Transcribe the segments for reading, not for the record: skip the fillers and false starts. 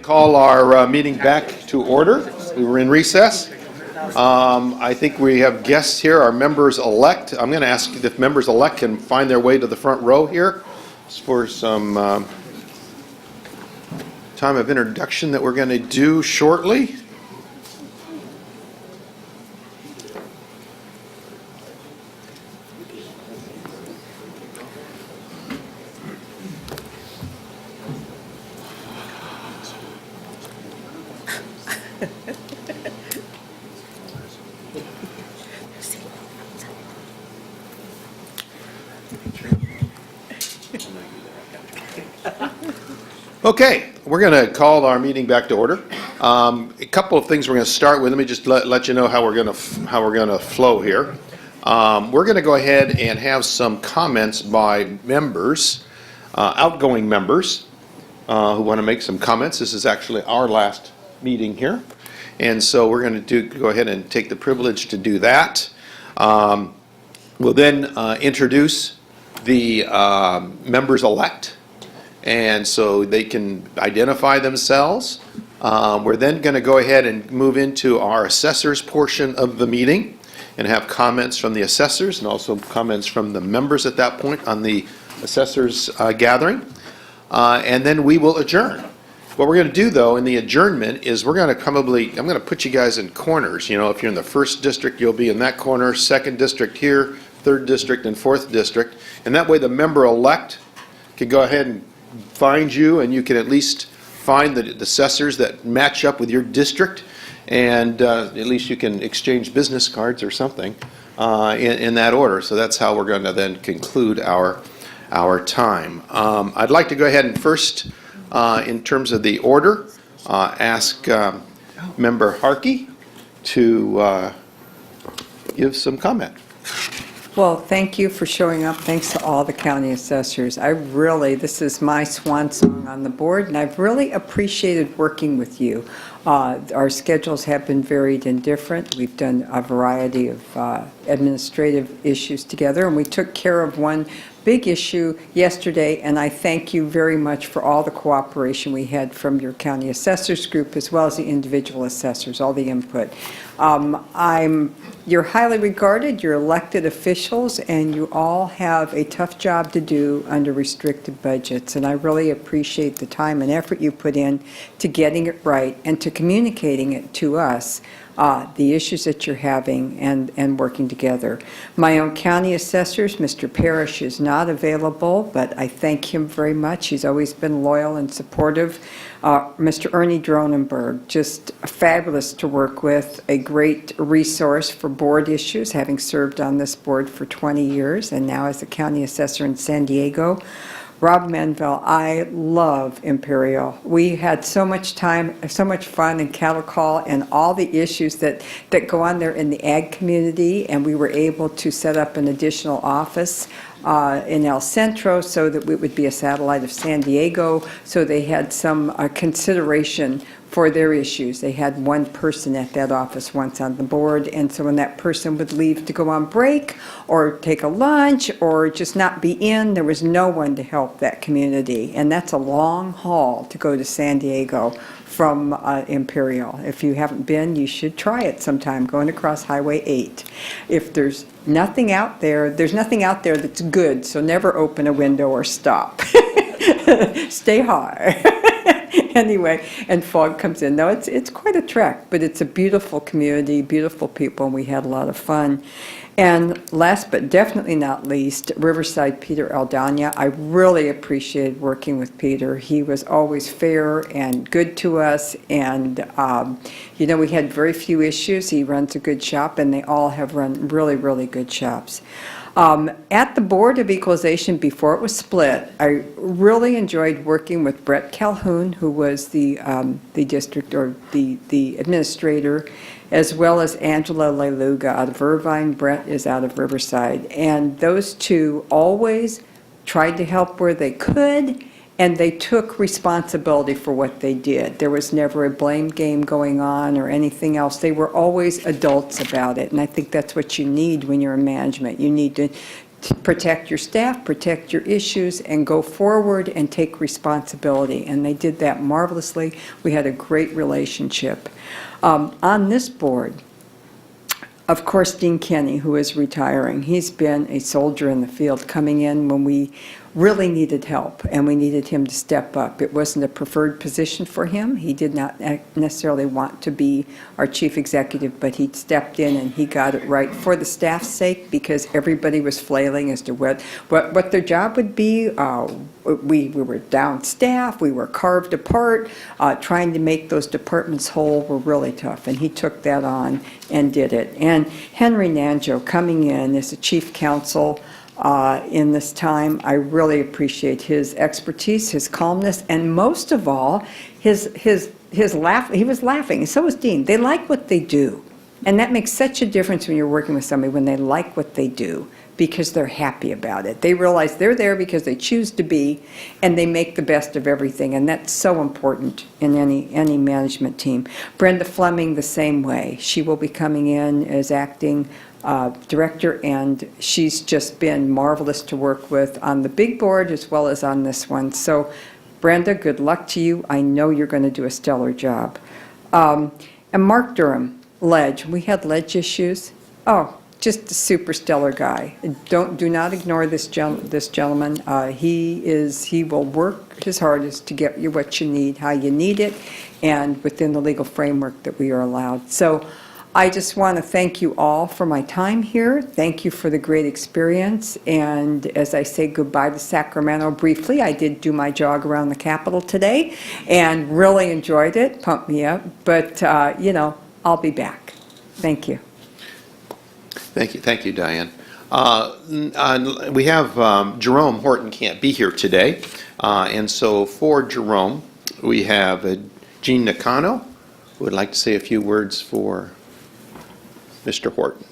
Call our meeting back to order. We were in recess. I think we have guests here, our members-elect. I'm going to ask if members-elect can find their way to the front row here for some time of introduction that we're going to do shortly. Okay, we're going to call our meeting back to order. A couple of things we're going to start with. Let me just let you know how we're going to flow here. We're going to go ahead and have some comments by members, outgoing members, who want to make some comments. This is actually our last meeting here, and so we're going to go ahead and take the privilege to do that. We'll then introduce the members-elect, and so they can identify themselves. We're then going to go ahead and move into our assessors portion of the meeting and have comments from the assessors and also comments from the members at that point on the assessors gathering. And then we will adjourn. What we're going to do, though, in the adjournment is we're going to I'm going to put you guys in corners. You know, if you're in the 1st district, you'll be in that corner, 2nd district here, 3rd district, and 4th district. And that way the member-elect can go ahead and find you, and you can at least find the assessors that match up with your district, and at least you can exchange business cards or something in that order. So that's how we're going to then conclude our time. I'd like to go ahead and first, in terms of the order, ask Member Harkey to give some comment. Well, thank you for showing up. Thanks to all the county assessors. This is my swan song on the board, and I've really appreciated working with you. Our schedules have been varied and different. We've done a variety of administrative issues together, and we took care of one big issue yesterday, and I thank you very much for all the cooperation we had from your county assessors group as well as the individual assessors, all the input. You're highly regarded, you're elected officials, and you all have a tough job to do under restricted budgets, and I really appreciate the time and effort you put in to getting it right and to communicating it to us, the issues that you're having and working together. My own county assessors, Mr. Parrish, is not available, but I thank him very much. He's always been loyal and supportive. Mr. Ernie Dronenberg, just fabulous to work with, a great resource for board issues, having served on this board for 20 years and now as a county assessor in San Diego. Rob Manville, I love Imperial. We had so much time, so much fun in cattle call and all the issues that go on there in the ag community, and we were able to set up an additional office in El Centro so that it would be a satellite of San Diego, so they had some consideration for their issues. They had one person at that office once on the board, and so when that person would leave to go on break or take a lunch or just not be in, there was no one to help that community. And that's a long haul to go to San Diego from Imperial. If you haven't been, you should try it sometime, going across Highway 8. If there's nothing out there that's good, so never open a window or stop. Stay high. Anyway, and fog comes in. No, it's quite a trek, but it's a beautiful community, beautiful people, and we had a lot of fun. And last but definitely not least, Riverside Peter Aldana. I really appreciated working with Peter. He was always fair and good to us, and we had very few issues. He runs a good shop, and they all have run really, really good shops. At the Board of Equalization, before it was split, I really enjoyed working with Brett Calhoun, who was the district or the administrator, as well as Angela Leluga out of Irvine. Brett is out of Riverside. And those two always tried to help where they could, and they took responsibility for what they did. There was never a blame game going on or anything else. They were always adults about it, and I think that's what you need when you're in management. You need to protect your staff, protect your issues, and go forward and take responsibility, and they did that marvelously. We had a great relationship. On this board, of course, Dean Kenny, who is retiring, he's been a soldier in the field, coming in when we really needed help, and we needed him to step up. It wasn't a preferred position for him. He did not necessarily want to be our chief executive, but he stepped in and he got it right for the staff's sake, because everybody was flailing as to what their job would be. We were down staff, we were carved apart. Trying to make those departments whole were really tough, and he took that on and did it. And Henry Nanjo coming in as a chief counsel in this time, I really appreciate his expertise, his calmness, and most of all, his laugh. He was laughing, and so was Dean. They like what they do, and that makes such a difference when you're working with somebody, when they like what they do, because they're happy about it. They realize they're there because they choose to be, and they make the best of everything, and that's so important in any management team. Brenda Fleming, the same way. She will be coming in as acting director, and she's just been marvelous to work with on the big board as well as on this one. So, Brenda, good luck to you. I know you're going to do a stellar job. And Mark Durham, Ledge. We had Ledge issues. Oh, just a super stellar guy. Do not ignore this gentleman. He will work his hardest to get you what you need, how you need it, and within the legal framework that we are allowed. So I just want to thank you all for my time here. Thank you for the great experience. And as I say goodbye to Sacramento briefly, I did do my jog around the Capitol today and really enjoyed it, pumped me up. But, I'll be back. Thank you. Thank you, Diane. We have Jerome Horton can't be here today, and so for Jerome, we have Jean Nakano, who would like to say a few words for Mr. Horton.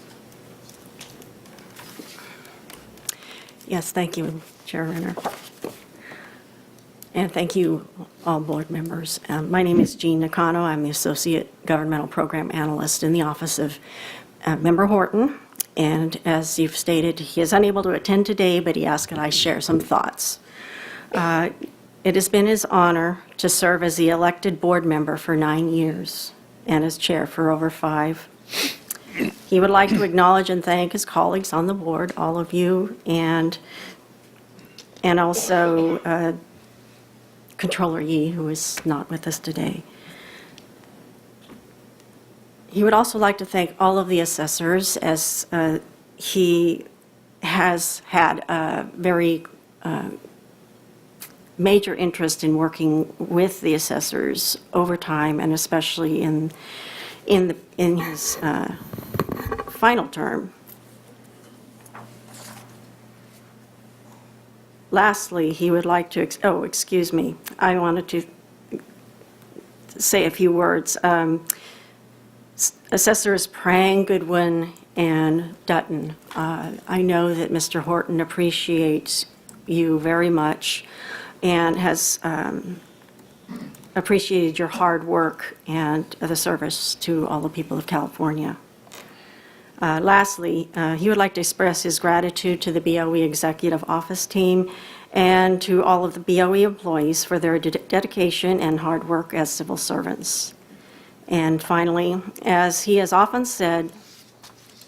Yes, thank you, Chair Renner. And thank you, all board members. My name is Jean Nakano. I'm the Associate Governmental Program Analyst in the Office of Member Horton. And as you've stated, he is unable to attend today, but he asked that I share some thoughts. It has been his honor to serve as the elected board member for 9 years and as chair for over 5. He would like to acknowledge and thank his colleagues on the board, all of you, and also Controller Yee, who is not with us today. He would also like to thank all of the assessors, as he has had a very major interest in working with the assessors over time, and especially in his final term. lastly, he would like to, excuse me, I wanted to say a few words. Assessors Prang, Goodwin, and Dutton, I know that Mr. Horton appreciates you very much and has appreciated your hard work and the service to all the people of California. Lastly, he would like to express his gratitude to the BOE Executive Office team and to all of the BOE employees for their dedication and hard work as civil servants. And finally, as he has often said,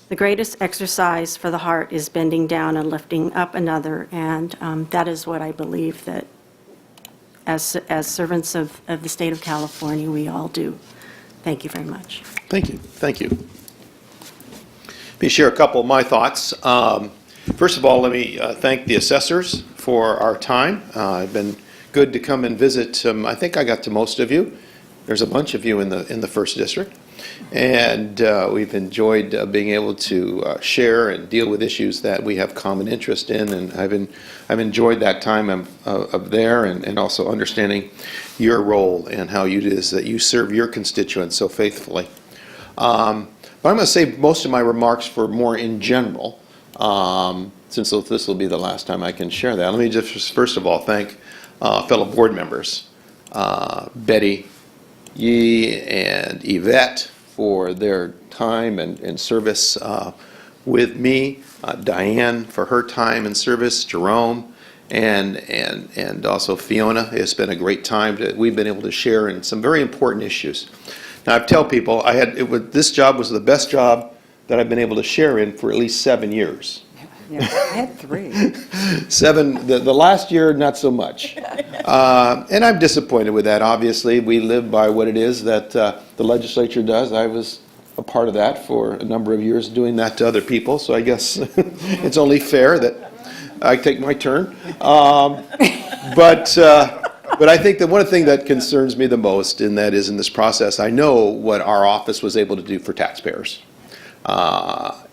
the greatest exercise for the heart is bending down and lifting up another, and that is what I believe that as servants of the state of California, we all do. Thank you very much. Thank you. Thank you. Let me share a couple of my thoughts. First of all, let me thank the assessors for our time. It's been good to come and visit. I think I got to most of you. There's a bunch of you in the first district, and we've enjoyed being able to share and deal with issues that we have common interest in. And I've enjoyed that time of there, and also understanding your role and how it is that you serve your constituents so faithfully. But I'm going to save most of my remarks for more in general, since this will be the last time I can share that. Let me just first of all thank fellow board members, Betty, Yee, and Yvette, for their time and service with me, Diane for her time and service, Jerome, and also Fiona. It's been a great time that we've been able to share in some very important issues. Now, I tell people this job was the best job that I've been able to share in for at least 7 years. Yeah, I had 3. 7, the last year, not so much. And I'm disappointed with that, obviously. We live by what it is that the legislature does. I was a part of that for a number of years, doing that to other people, so I guess it's only fair that I take my turn. But I think that one thing that concerns me the most, and that is in this process, I know what our office was able to do for taxpayers.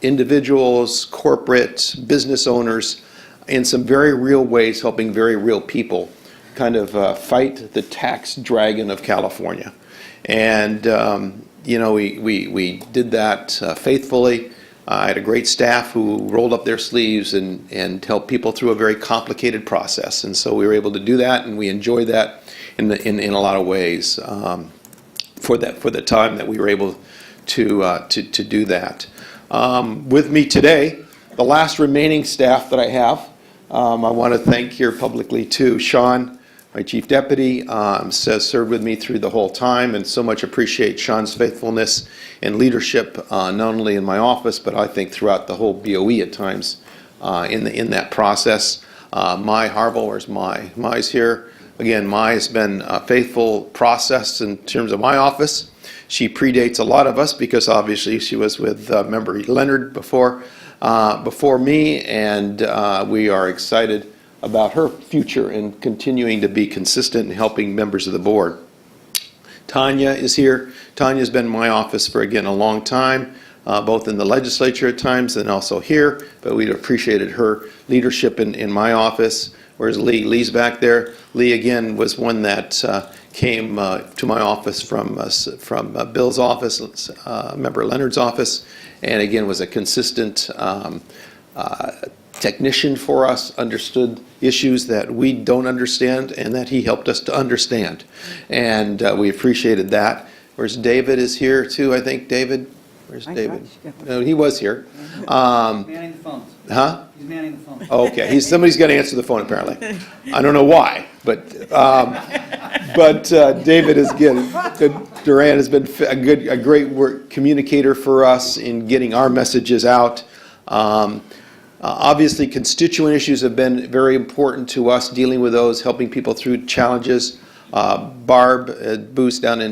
Individuals, corporate, business owners, in some very real ways, helping very real people kind of fight the tax dragon of California. And, we did that faithfully. I had a great staff who rolled up their sleeves and helped people through a very complicated process. And so we were able to do that, and we enjoyed that in a lot of ways for the time that we were able to do that. With me today, the last remaining staff that I have, I want to thank here publicly too, Sean, my chief deputy, has served with me through the whole time, and so much appreciate Sean's faithfulness and leadership, not only in my office, but I think throughout the whole BOE at times in that process. Mai Harville, where's Mai? Mai's here. Again, Mai has been a faithful process in terms of my office. She predates a lot of us because obviously she was with member Leonard before me, and we are excited about her future and continuing to be consistent in helping members of the board. Tanya is here. Tanya's been in my office for, again, a long time, both in the legislature at times and also here, but we appreciated her leadership in my office. Where's Lee? Lee's back there. Lee, again, was one that came to my office from Bill's office, member Leonard's office, and again was a consistent technician for us, understood issues that we don't understand and that he helped us to understand. And we appreciated that. Where's David is here too, I think. David? Where's David? No, he was here. Manning the phone. Huh? He's manning the phone. Okay, somebody's got to answer the phone apparently. I don't know why, but David is good. Duran has been a great communicator for us in getting our messages out. Obviously, constituent issues have been very important to us, dealing with those, helping people through challenges. Barb Booth down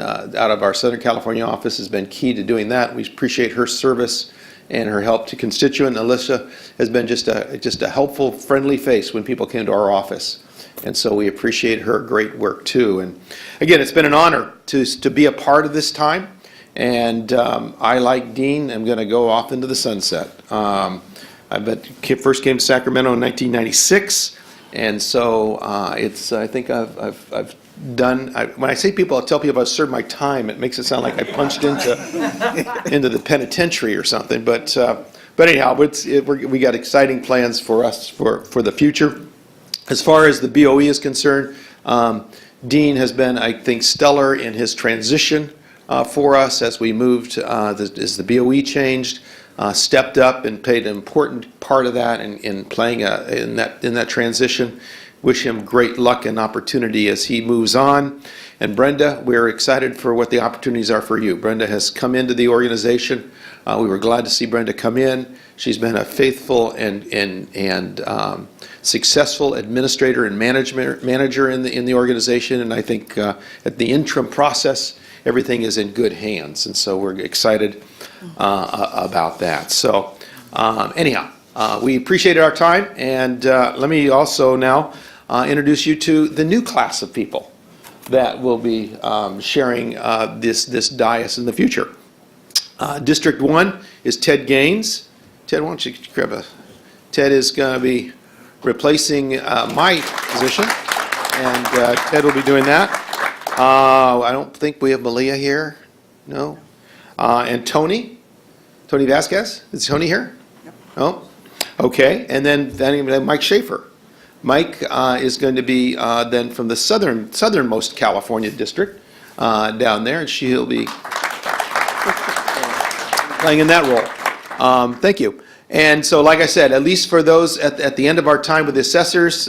out of our Southern California office has been key to doing that. We appreciate her service and her help to constituent. Alicia has been just a helpful, friendly face when people came to our office, and so we appreciate her great work too. And again, it's been an honor to be a part of this time. And I, like Dean, am going to go off into the sunset. I first came to Sacramento in 1996. And so I think I've done, when I say people, I'll tell people I've served my time. It makes it sound like I punched into the penitentiary or something. But anyhow, we got exciting plans for us for the future. As far as the BOE is concerned, Dean has been, I think, stellar in his transition for us as we moved, as the BOE changed, stepped up and played an important part of that in playing in that transition. Wish him great luck and opportunity as he moves on. And Brenda, we're excited for what the opportunities are for you. Brenda has come into the organization. We were glad to see Brenda come in. She's been a faithful and successful administrator and manager in the organization. And I think at the interim process, everything is in good hands. And so we're excited about that. So anyhow, we appreciated our time. And let me also now introduce you to the new class of people that will be sharing this dais in the future. District 1 is Ted Gaines. Ted, why don't you grab a... Ted is going to be replacing my position, and Ted will be doing that. I don't think we have Malia here. No. And Tony Vasquez. Is Tony here? No. Okay. And then Mike Schaefer. Mike is going to be then from the southernmost California district down there, and she'll be playing in that role. Thank you. And so, like I said, at least for those at the end of our time with the assessors,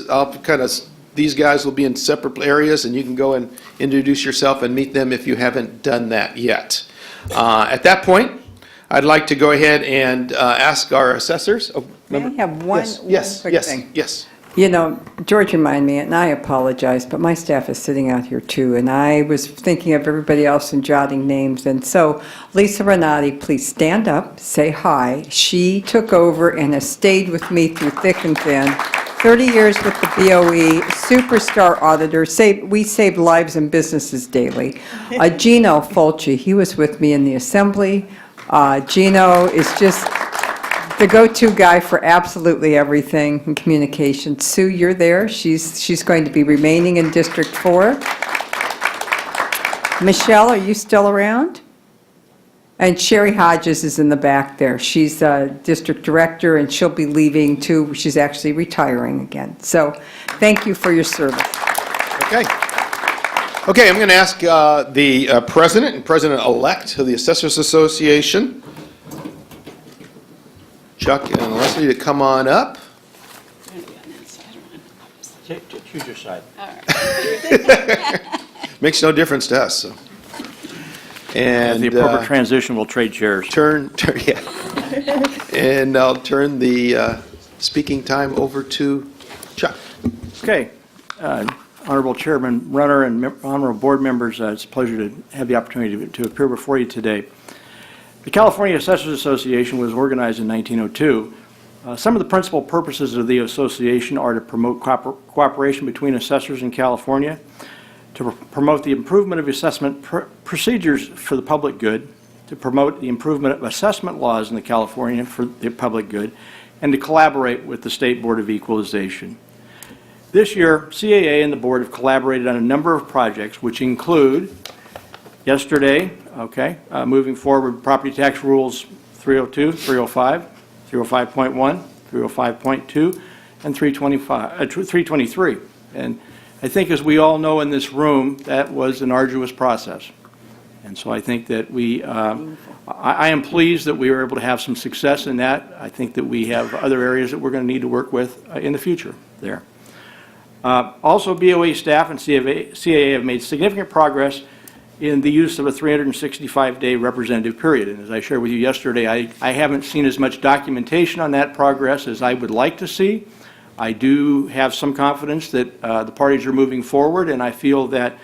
these guys will be in separate areas, and you can go and introduce yourself and meet them if you haven't done that yet. At that point, I'd like to go ahead and ask our assessors. Oh, May I have one quick thing? Yes. You know, George reminded me, and I apologize, but my staff is sitting out here too, and I was thinking of everybody else and jotting names. And so, Lisa Renati, please stand up, say hi. She took over and has stayed with me through thick and thin. 30 years with the BOE, superstar auditor. We saved lives and businesses daily. Gino Fulci, he was with me in the assembly. Gino is just the go-to guy for absolutely everything in communication. Sue, you're there. She's going to be remaining in District 4. Michelle, are you still around? And Sherry Hodges is in the back there. She's a district director, and she'll be leaving too. She's actually retiring again. So thank you for your service. Okay. Okay, I'm going to ask the president and president-elect of the Assessors Association, Chuck and Leslie, to come on up. Choose your side. Makes no difference to us. So. And the appropriate transition, we'll trade chairs. Yeah. And I'll turn the speaking time over to Chuck. Okay. Honorable Chairman Runner and honorable board members, it's a pleasure to have the opportunity to appear before you today. The California Assessors Association was organized in 1902. Some of the principal purposes of the association are to promote cooperation between assessors in California, to promote the improvement of assessment procedures for the public good, to promote the improvement of assessment laws in California for the public good, and to collaborate with the State Board of Equalization. This year, CAA and the board have collaborated on a number of projects, which include yesterday, moving forward property tax rules 302, 305, 305.1, 305.2, and 323. And I think, as we all know in this room, that was an arduous process. And so I think that I am pleased that we were able to have some success in that. I think that we have other areas that we're going to need to work with in the future there. Also, BOE staff and CAA have made significant progress in the use of a 365-day representative period. And as I shared with you yesterday, I haven't seen as much documentation on that progress as I would like to see. I do have some confidence that the parties are moving forward, and I feel that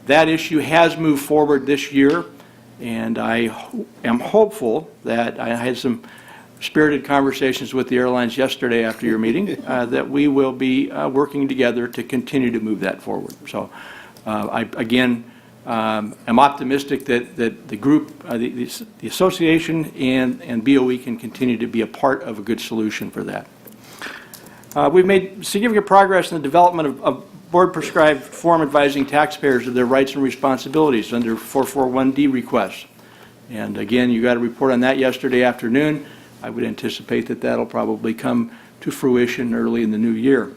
that issue has moved forward this year, and I am hopeful that I had some spirited conversations with the airlines yesterday after your meeting, that we will be working together to continue to move that forward. So I, again, am optimistic that the group, the association and BOE can continue to be a part of a good solution for that. We've made significant progress in the development of board-prescribed form advising taxpayers of their rights and responsibilities under 441D requests. And again, you got a report on that yesterday afternoon. I would anticipate that that'll probably come to fruition early in the new year.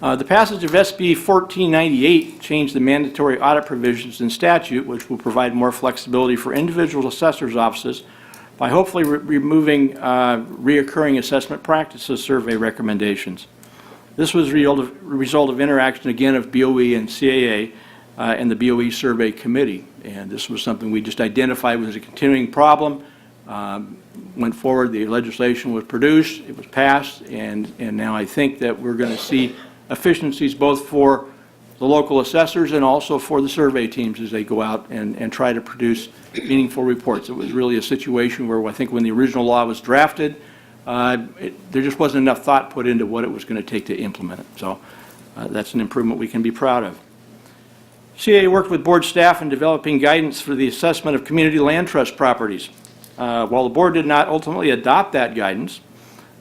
The passage of SB 1498 changed the mandatory audit provisions in statute, which will provide more flexibility for individual assessors' offices by hopefully removing reoccurring assessment practices survey recommendations. This was a result of interaction, again, of BOE and CAA and the BOE Survey Committee. And this was something we just identified as a continuing problem. Went forward, the legislation was produced, it was passed, and now I think that we're going to see efficiencies both for the local assessors and also for the survey teams as they go out and try to produce meaningful reports. It was really a situation where I think when the original law was drafted, there just wasn't enough thought put into what it was going to take to implement it. So that's an improvement we can be proud of. CAA worked with board staff in developing guidance for the assessment of community land trust properties. While the board did not ultimately adopt that guidance,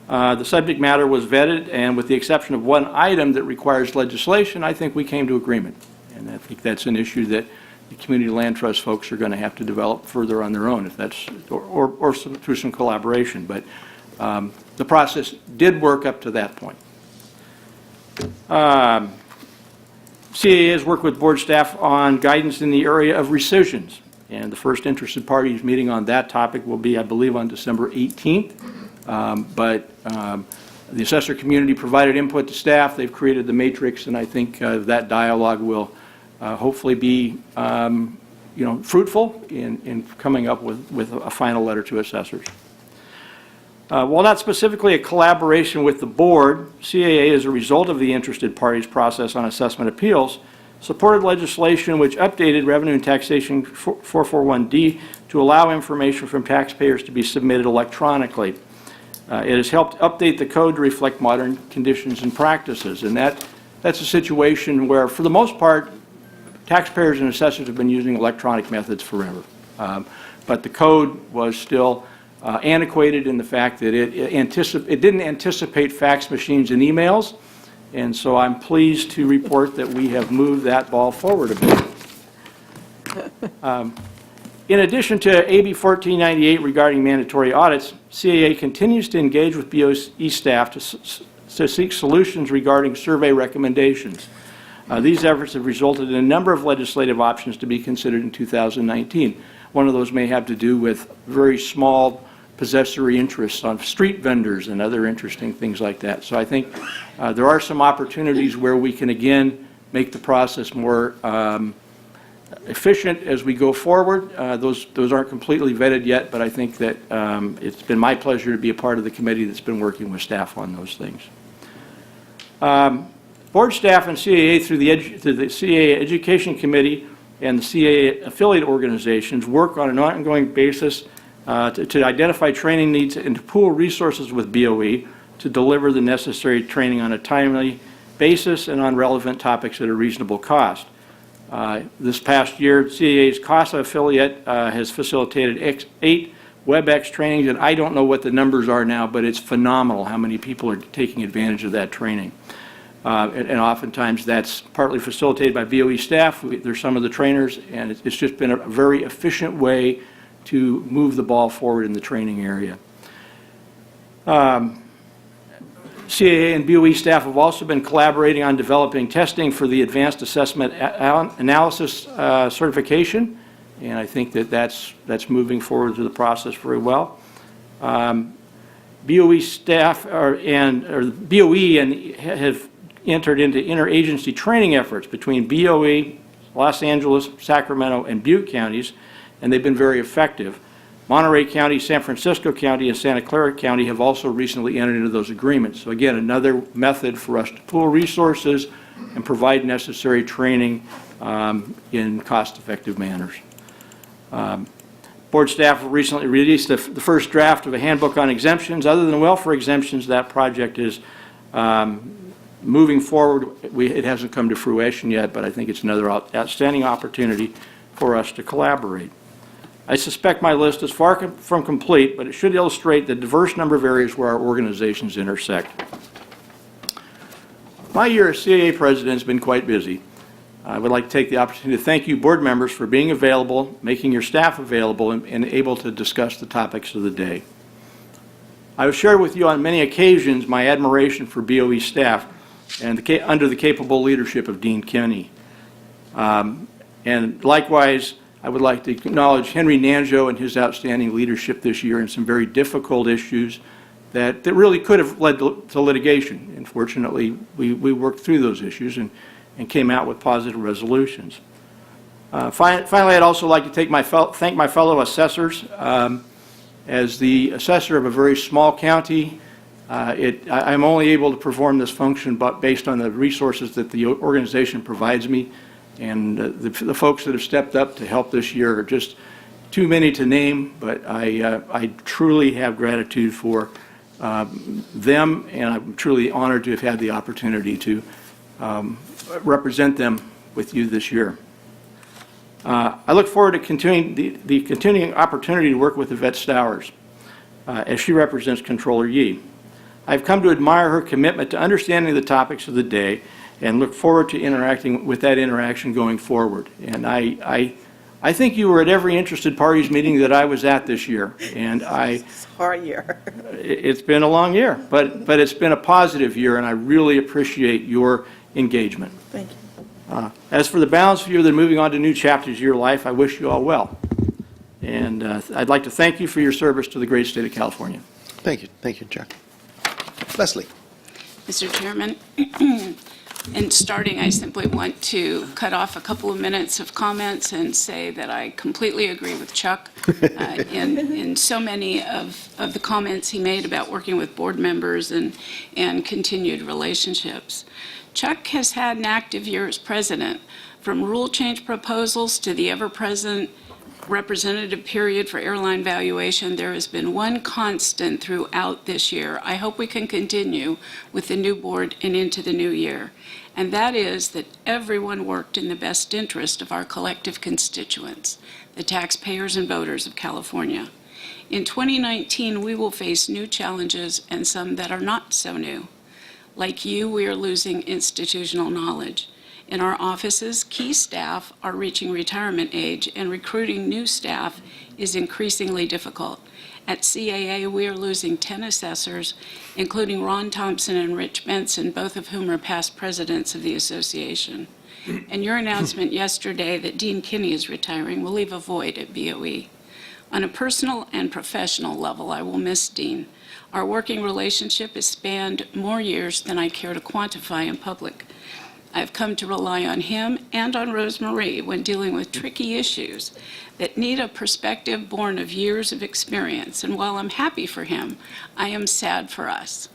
the subject matter was vetted, and with the exception of one item that requires legislation, I think we came to agreement. And I think that's an issue that the community land trust folks are going to have to develop further on their own, if that's, or through some collaboration. But the process did work up to that point. CAA has worked with board staff on guidance in the area of rescissions, and the first interested parties meeting on that topic will be, I believe, on December 18th. The assessor community provided input to staff. They've created the matrix, and I think that dialogue will hopefully be fruitful in coming up with a final letter to assessors. While not specifically a collaboration with the board, CAA, as a result of the interested parties process on assessment appeals, supported legislation which updated Revenue and Taxation 441D to allow information from taxpayers to be submitted electronically. It has helped update the code to reflect modern conditions and practices, and that's a situation where, for the most part, taxpayers and assessors have been using electronic methods forever. But the code was still antiquated in the fact that it didn't anticipate fax machines and emails, and so I'm pleased to report that we have moved that ball forward a bit. In addition to AB 1498 regarding mandatory audits, CAA continues to engage with BOE staff to seek solutions regarding survey recommendations. These efforts have resulted in a number of legislative options to be considered in 2019. One of those may have to do with very small possessory interests on street vendors and other interesting things like that. So I think there are some opportunities where we can, again, make the process more efficient as we go forward. Those aren't completely vetted yet, but I think that it's been my pleasure to be a part of the committee that's been working with staff on those things. Board staff and CAA through the CAA Education Committee and the CAA affiliate organizations work on an ongoing basis to identify training needs and to pool resources with BOE to deliver the necessary training on a timely basis and on relevant topics at a reasonable cost. This past year, CAA's CASA affiliate has facilitated 8 WebEx trainings, and I don't know what the numbers are now, but it's phenomenal how many people are taking advantage of that training. And oftentimes that's partly facilitated by BOE staff. They're some of the trainers, and it's just been a very efficient way to move the ball forward in the training area. CAA and BOE staff have also been collaborating on developing testing for the Advanced Assessment Analysis certification, and I think that that's moving forward through the process very well. BOE staff BOE have entered into interagency training efforts between BOE, Los Angeles, Sacramento, and Butte counties, and they've been very effective. Monterey County, San Francisco County, and Santa Clara County have also recently entered into those agreements. So again, another method for us to pool resources and provide necessary training in cost-effective manners. Board staff recently released the first draft of a handbook on exemptions. Other than welfare exemptions, that project is moving forward. It hasn't come to fruition yet, but I think it's another outstanding opportunity for us to collaborate. I suspect my list is far from complete, but it should illustrate the diverse number of areas where our organizations intersect. My year as CAA president has been quite busy. I would like to take the opportunity to thank you, board members, for being available, making your staff available, and able to discuss the topics of the day. I have shared with you on many occasions my admiration for BOE staff and under the capable leadership of Dean Kinney. And likewise, I would like to acknowledge Henry Nanjo and his outstanding leadership this year in some very difficult issues that really could have led to litigation. And fortunately, we worked through those issues and came out with positive resolutions. Finally, I'd also like to thank my fellow assessors. As the assessor of a very small county, I'm only able to perform this function but based on the resources that the organization provides me. And the folks that have stepped up to help this year are just too many to name, but I truly have gratitude for them, and I'm truly honored to have had the opportunity to represent them with you this year. I look forward to continuing the continuing opportunity to work with Yvette Stowers as she represents Controller Yee. I've come to admire her commitment to understanding the topics of the day and look forward to interacting with that interaction going forward. And I think you were at every interested parties meeting that I was at this year, and It's a hard year. it's been a long year, but it's been a positive year, and I really appreciate your engagement. Thank you. As for the balance of you that are moving on to new chapters of your life, I wish you all well. And I'd like to thank you for your service to the great state of California. Thank you, Chuck. Leslie. Mr. Chairman, in starting, I simply want to cut off a couple of minutes of comments and say that I completely agree with Chuck in so many of the comments he made about working with board members and continued relationships. Chuck has had an active year as president, from rule change proposals to the ever-present representative period for airline valuation. There has been one constant throughout this year. I hope we can continue with the new board and into the new year. And that is that everyone worked in the best interest of our collective constituents, the taxpayers and voters of California. In 2019, we will face new challenges and some that are not so new. Like you, we are losing institutional knowledge. In our offices, key staff are reaching retirement age, and recruiting new staff is increasingly difficult. At CAA, we are losing 10 assessors, including Ron Thompson and Rich Benson, both of whom are past presidents of the association. And your announcement yesterday that Dean Kinney is retiring will leave a void at BOE. On a personal and professional level, I will miss Dean. Our working relationship has spanned more years than I care to quantify in public. I've come to rely on him and on Rose Marie when dealing with tricky issues that need a perspective born of years of experience. And while I'm happy for him, I am sad for us.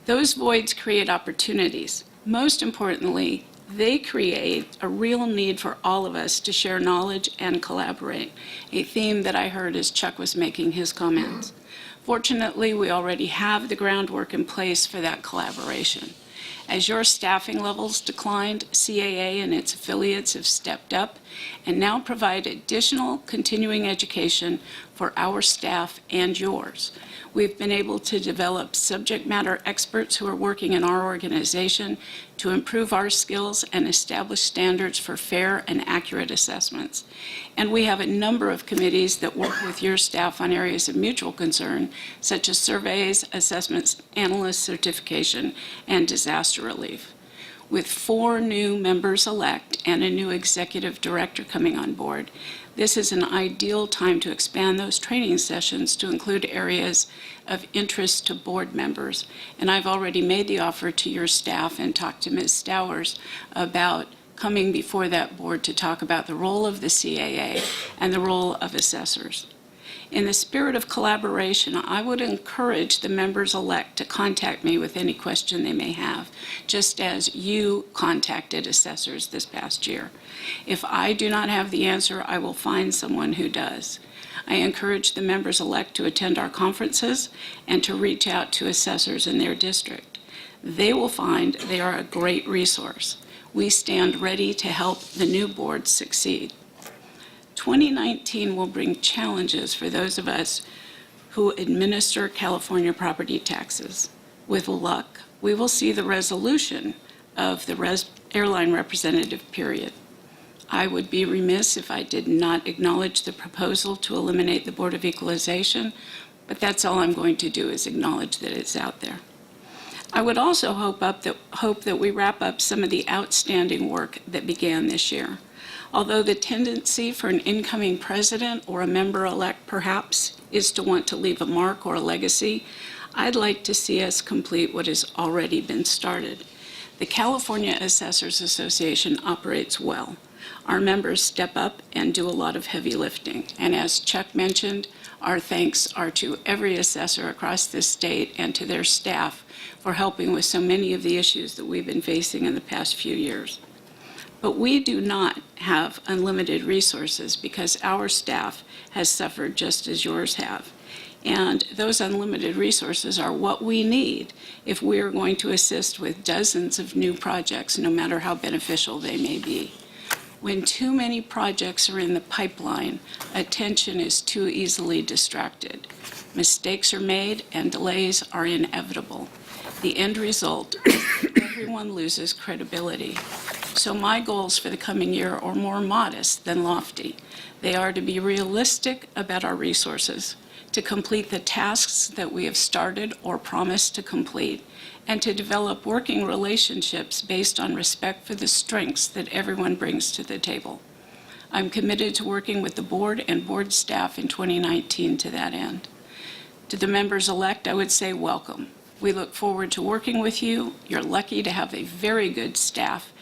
Those voids create opportunities. Most importantly, they create a real need for all of us to share knowledge and collaborate, a theme that I heard as Chuck was making his comments. Fortunately, we already have the groundwork in place for that collaboration. As your staffing levels declined, CAA and its affiliates have stepped up and now provide additional continuing education for our staff and yours. We've been able to develop subject matter experts who are working in our organization to improve our skills and establish standards for fair and accurate assessments. And we have a number of committees that work with your staff on areas of mutual concern, such as surveys, assessments, analyst certification, and disaster relief. With 4 new members-elect and a new executive director coming on board, this is an ideal time to expand those training sessions to include areas of interest to board members. And I've already made the offer to your staff and talked to Ms. Stowers about coming before that board to talk about the role of the CAA and the role of assessors. In the spirit of collaboration, I would encourage the members-elect to contact me with any question they may have, just as you contacted assessors this past year. If I do not have the answer, I will find someone who does. I encourage the members-elect to attend our conferences and to reach out to assessors in their district. They will find they are a great resource. We stand ready to help the new board succeed. 2019 will bring challenges for those of us who administer California property taxes. With luck, we will see the resolution of the airline representative period. I would be remiss if I did not acknowledge the proposal to eliminate the Board of Equalization, but that's all I'm going to do is acknowledge that it's out there. I would also hope that we wrap up some of the outstanding work that began this year. Although the tendency for an incoming president or a member-elect perhaps is to want to leave a mark or a legacy, I'd like to see us complete what has already been started. The California Assessors Association operates well. Our members step up and do a lot of heavy lifting. And as Chuck mentioned, our thanks are to every assessor across this state and to their staff for helping with so many of the issues that we've been facing in the past few years. But we do not have unlimited resources because our staff has suffered just as yours have. And those unlimited resources are what we need if we are going to assist with dozens of new projects, no matter how beneficial they may be. When too many projects are in the pipeline, attention is too easily distracted. Mistakes are made and delays are inevitable. The end result is that everyone loses credibility. So my goals for the coming year are more modest than lofty. They are to be realistic about our resources, to complete the tasks that we have started or promised to complete, and to develop working relationships based on respect for the strengths that everyone brings to the table. I'm committed to working with the board and board staff in 2019 to that end. To the members-elect, I would say welcome. We look forward to working with you. You're lucky to have a very good staff.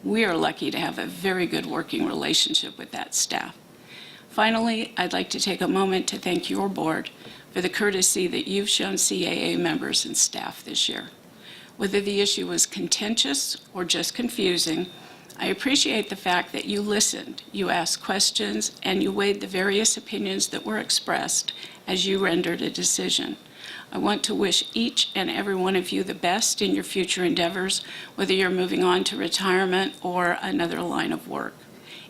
We are lucky to have a very good working relationship with that staff. Finally, I'd like to take a moment to thank your board for the courtesy that you've shown CAA members and staff this year. Whether the issue was contentious or just confusing, I appreciate the fact that you listened, you asked questions, and you weighed the various opinions that were expressed as you rendered a decision. I want to wish each and every one of you the best in your future endeavors, whether you're moving on to retirement or another line of work.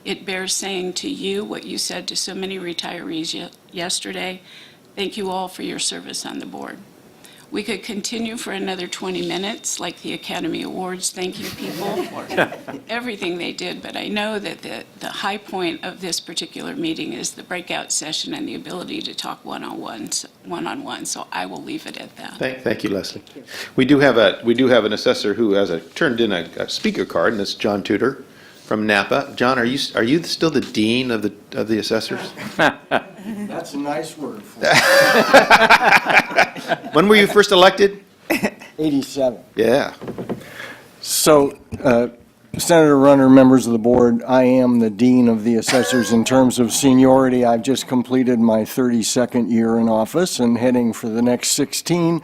It bears saying to you what you said to so many retirees yesterday. Thank you all for your service on the board. We could continue for another 20 minutes, like the Academy Awards, thank you people, everything they did, but I know that the high point of this particular meeting is the breakout session and the ability to talk one-on-one, so I will leave it at that. Thank you, Leslie. We do have an assessor who has turned in a speaker card, and it's John Tudor from Napa. John, are you still the dean of the assessors? That's a nice word for it. When were you first elected? 87. Yeah. So, Senator Runner, members of the board, I am the dean of the assessors in terms of seniority. I've just completed my 32nd year in office and heading for the next 16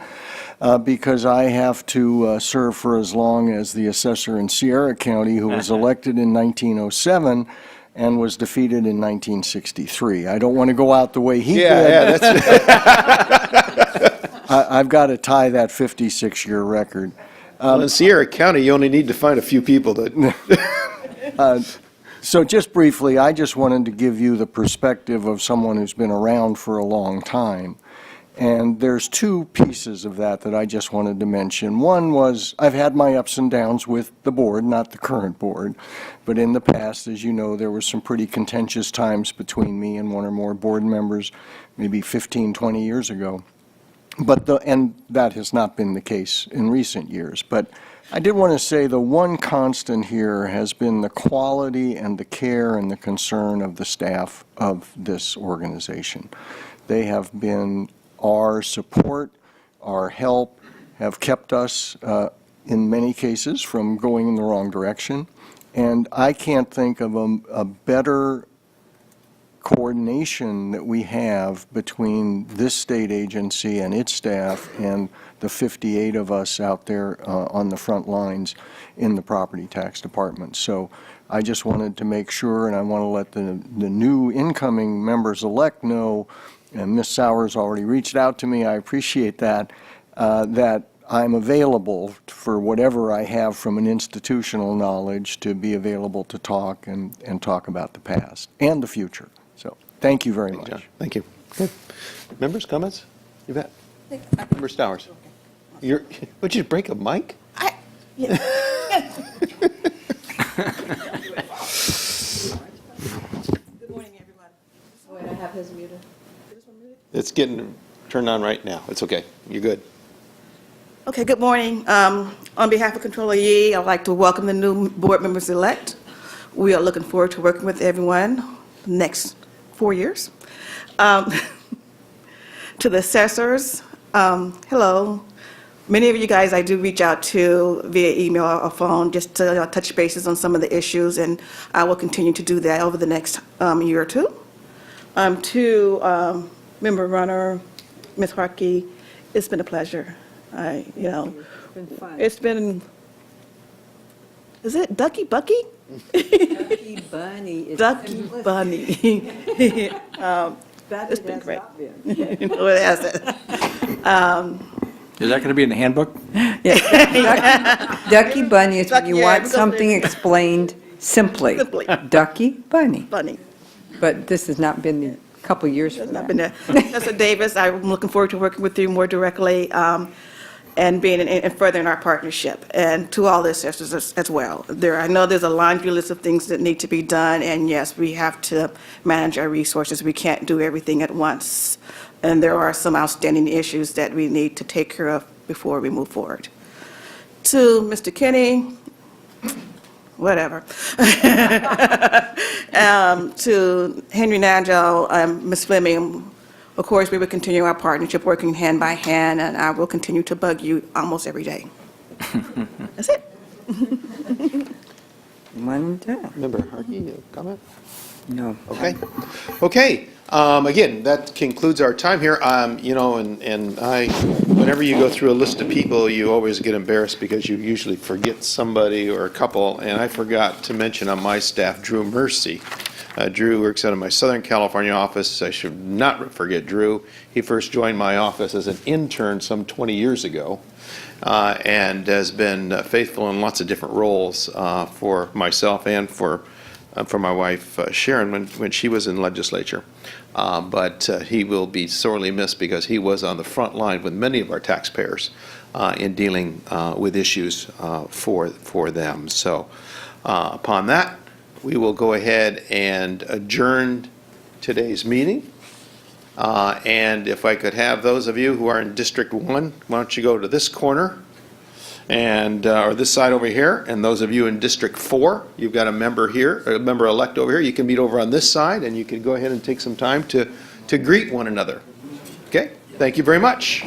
because I have to serve for as long as the assessor in Sierra County, who was elected in 1907 and was defeated in 1963. I don't want to go out the way he did. Yeah, that's I've got to tie that 56-year record. well, in Sierra County, you only need to find a few people that. So just briefly, I just wanted to give you the perspective of someone who's been around for a long time. And there's two pieces of that I just wanted to mention. One was I've had my ups and downs with the board, not the current board, but in the past, as you know, there were some pretty contentious times between me and one or more board members, maybe 15, 20 years ago. And that has not been the case in recent years. But I did want to say the one constant here has been the quality and the care and the concern of the staff of this organization. They have been our support, our help, have kept us, in many cases, from going in the wrong direction. And I can't think of a better coordination that we have between this state agency and its staff and the 58 of us out there on the front lines in the property tax department. So I just wanted to make sure, and I want to let the new incoming members-elect know, and Ms. Sowers already reached out to me, I appreciate that, that I'm available for whatever I have from an institutional knowledge to be available to talk and talk about the past and the future. So thank you very much. John, thank you. Good. Members, comments? You bet. Member Stowers. Would you break a mic? Yeah, Good morning, everyone. Wait, I have his muted. It's getting turned on right now. It's okay. You're good. Okay, good morning. On behalf of Controller Yee, I'd like to welcome the new board members-elect. We are looking forward to working with everyone next 4 years. To the assessors, hello. Many of you guys I do reach out to via email or phone just to touch bases on some of the issues, and I will continue to do that over the next year or two. To Member Runner, Ms. Harkey, it's been a pleasure. It's been, is it Ducky Bucky? Ducky Bunny is Ducky Bunny. It's been great. It hasn't. Is that going to be in the handbook? Ducky Bunny is when you Ducky, yeah, want because something it's- explained simply. Simply. Ducky Bunny. Bunny. But this has not been a couple years Has from not now. been there. Professor Davis, I'm looking forward to working with you more directly and being and furthering our partnership. And to all the assessors as well. I know there's a laundry list of things that need to be done, and yes, we have to manage our resources. We can't do everything at once. And there are some outstanding issues that we need to take care of before we move forward. To Mr. Kenny, whatever. To Henry Nagel, Ms. Fleming, of course, we will continue our partnership, working hand by hand, and I will continue to bug you almost every day. That's it. One down. Member Harkey, a comment? No. Okay. Okay. Again, that concludes our time here. And I, whenever you go through a list of people, you always get embarrassed because you usually forget somebody or a couple. And I forgot to mention on my staff, Drew Mercy. Drew works out of my Southern California office. I should not forget Drew. He first joined my office as an intern some 20 years ago, and has been faithful in lots of different roles for myself and for my wife Sharon when she was in legislature. But he will be sorely missed because he was on the front line with many of our taxpayers in dealing with issues for them. So upon that, we will go ahead and adjourn today's meeting. And if I could have those of you who are in District 1, why don't you go to this corner and or this side over here, and those of you in District 4, you've got a member here, a member-elect over here, you can meet over on this side, and you can go ahead and take some time to greet one another. Okay? Thank you very much.